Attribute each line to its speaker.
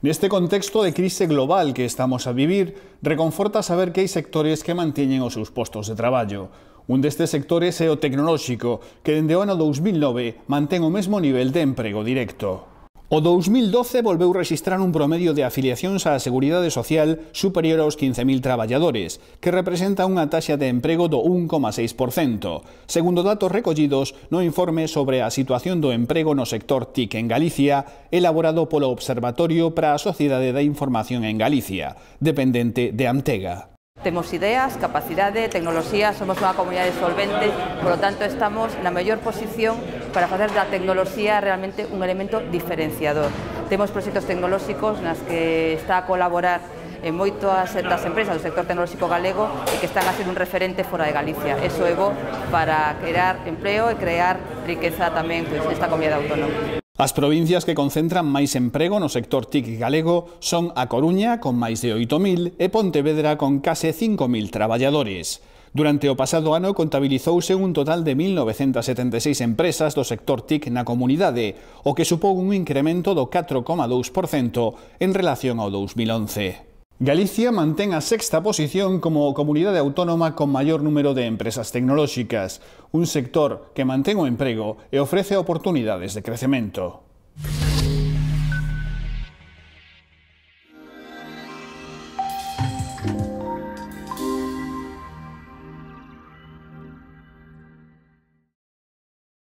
Speaker 1: Neste contexto de crise global que estamos a vivir, reconforta saber que hai sectores que manteñen os seus postos de traballo. Un destes sectores é o tecnolóxico, que dende o ano 2009 mantén o mesmo nivel de emprego directo. O 2012 volveu rexistrar un promedio de afiliacións á Seguridade Social superior aos 15.000 traballadores, que representa unha taxa de emprego do 1,6%, segundo datos recollidos no informe sobre a situación do emprego no sector TIC en Galicia, elaborado polo Observatorio para a Sociedade da Información en Galicia, dependente de Antega.
Speaker 2: Temos ideas, capacidade, tecnoloxía, somos unha comunidade solvente, por lo tanto estamos na mellor posición para facer da tecnoloxía realmente un elemento diferenciador. Temos proxectos tecnolóxicos nas que está a colaborar en moitas das empresas do sector tecnolóxico galego e que están a ser un referente fora de Galicia. Eso é bo para crear empleo e crear riqueza tamén nesta comunidade autónoma.
Speaker 1: As provincias que concentran máis emprego no sector TIC galego son A Coruña, con máis de 8.000, e Pontevedra, con case 5.000 traballadores. Durante o pasado ano contabilizouse un total de 1.976 empresas do sector TIC na comunidade, o que supón un incremento do 4,2% en relación ao 2011. Galicia mantén a sexta posición como comunidade autónoma con maior número de empresas tecnolóxicas, un sector que mantén o emprego e ofrece oportunidades de crecemento.